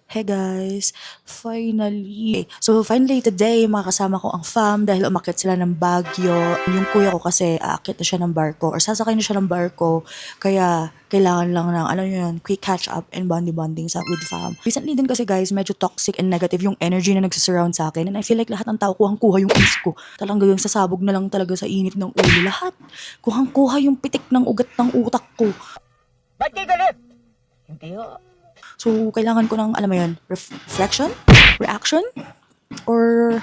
Hey guys, finally. So finally today makakasama ko ang fam dahil umakyat sila ng Baguio. Yung kuya ko kasi aakyat na siya ng barko or sasakay na siya ng barko. Kaya kailangan lang ng yun, quick catch up and bonding sa with fam. Recently din kasi guys, medyo toxic and negative yung energy na nagsasurround sa akin and I feel like lahat ng tao kuhang-kuha yung is ko. Talagang sasabog na lang talaga sa init ng ulo. Lahat kuhang-kuha yung pitik ng ugat ng utak ko. Ba't kayo galit? Hindi ho. So, kailangan ko ng, alam mo yun, reflection, reaction, or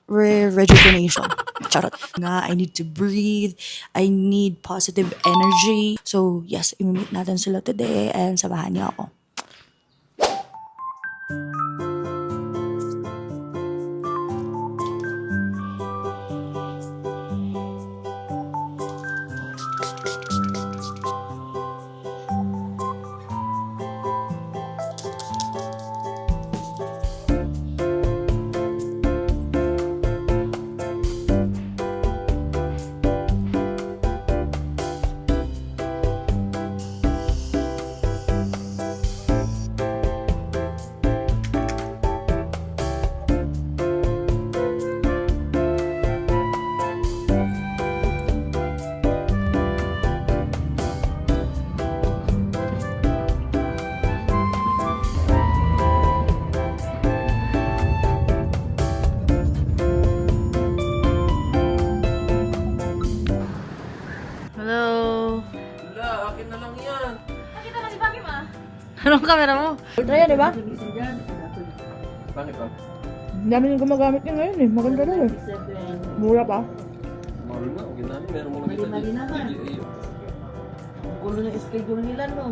rejuvenation. Charot. Nga, I need to breathe. I need positive energy. So, yes, imimit natin sila today and samahan niyo ako. Hello? Wala, akin na lang yan. Nakita mo si Paki ma? Anong camera mo? Ultra yan, di ba? Bakit ba? Ang dami nang gumagamit niya ngayon eh. Maganda daw eh. Mura pa. Mahal nga, huwag namin. Meron mo lang kita Mali dito. naman. PGA. Ang gulo ng schedule nila, no?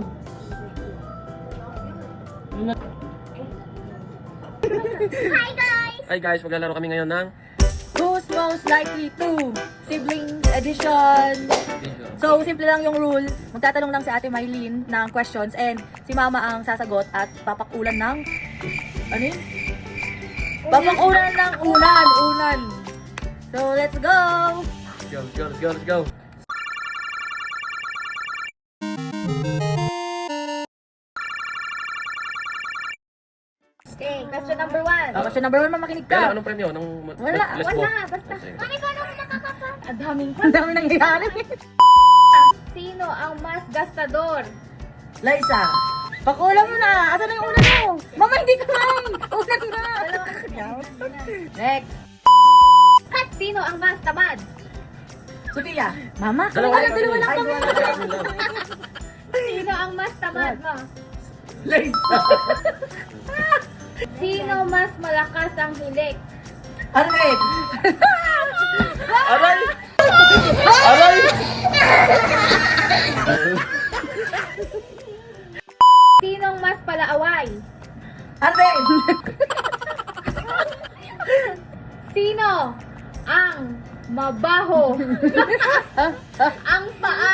Hi guys, maglalaro kami ngayon ng Who's most likely to? Siblings edition. So, simple lang yung rule. Magtatanong lang si Ate Mylene ng questions and si Mama ang sasagot at papakulan ng... Ano yun? Papakulan ng unan. So, let's go! Let's go, let's go, let's go. Okay, question number 1. question number 1, makinig Kaya ka. anong premyo? Wala, Let's go. basta. Okay. Mami, paano ako makakapa? Ang daming nangyayari. Sino ang mas gastador? Liza! Pakulam mo na! Asan na yung ulan mo? Mama, hindi ka main! Ulan na! Next! Kat, sino ang mas tamad? Sophia! Mama, Dalawa dalawa lang Ay, kami. dalawa lang. Sino ang mas tamad mo? Liza! Sino mas malakas ang hilik? Arvin! Aray! Aray! Sinong mas palaaway? Arvin! Sino ang mabaho? Ang paa.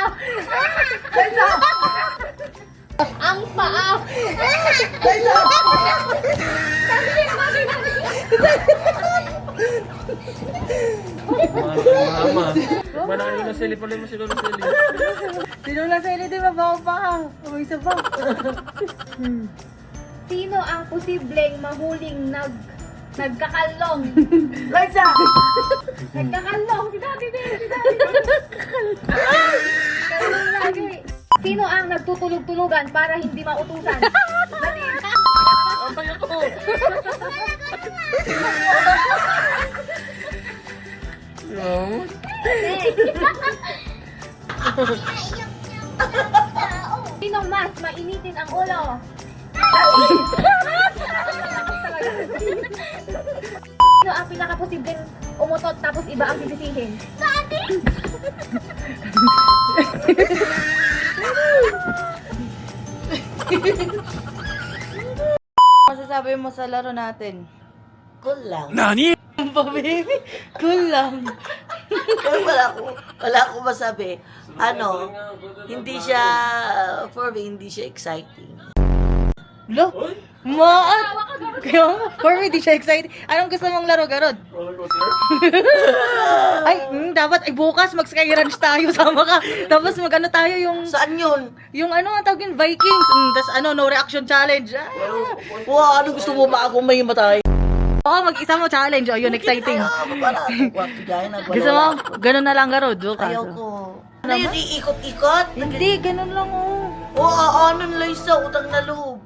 Liza! Ang paa. Liza! Mama. Mana kayo na sili pala mo si Lolo Sili. Sino na sa inyo, di ba? Baka pa ka. Uy, isa pa. Sino ang posibleng mahuling nagkakalong? Liza! Nagkakalong! Si Daddy din! Si Daddy din! Kalong lagi! Sino ang nagtutulog-tulugan para hindi mautusan? Dali! Antay ako! No. Sino mas mainitin ang ulo? Sino ang pinakaposibleng umutot tapos iba ang sisisihin? Masasabi mo sa laro natin? Cool lang. Baby, cool lang. Pero wala akong masabi. Ano, hindi siya, for me, hindi siya exciting. Lo? Maat! Kaya, for me, di siya excited. Anong gusto mong laro, Garod? sir. Ay, dapat ay bukas mag-sky ranch tayo, sama ka. Tapos mag-ano tayo yung Saan yun? ano ang tawag yun, Vikings. Tapos no reaction challenge. Wow, ano gusto mo ba ako may matay? Oo, mag-isa mo challenge. Oh, yun, exciting. Gusto mo? Ganun na lang garo, joke. Ayaw ko. Ano yun, iikot-ikot? Hindi, ganun lang oh. Oo, ano lang sa utang na loob.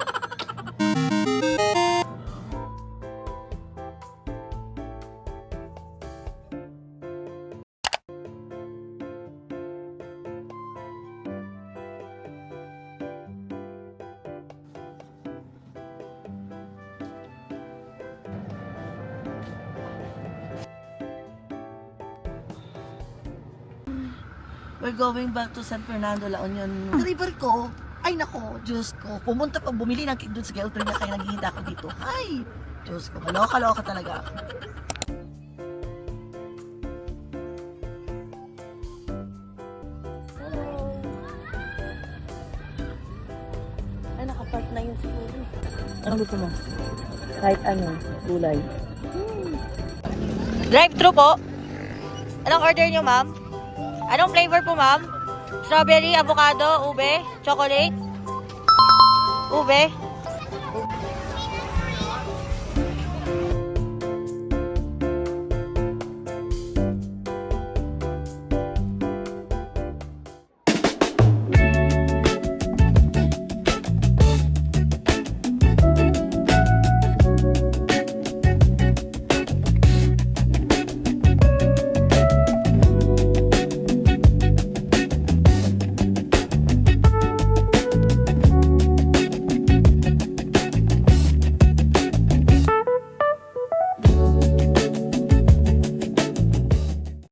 We're going back to San Fernando, La Union. Deliver ko. Ay nako, Diyos ko. Pumunta pa, bumili ng cake doon sa girlfriend niya kaya naghihintay ako dito. Ay, Diyos ko. Maloka-loka talaga ako. Ay, nakapark na yung siguro. Anong gusto mo? Kahit ano, gulay. Drive-thru po. Anong order nyo, ma'am? Anong flavor po, ma'am? Strawberry, avocado, ube, chocolate? Ube?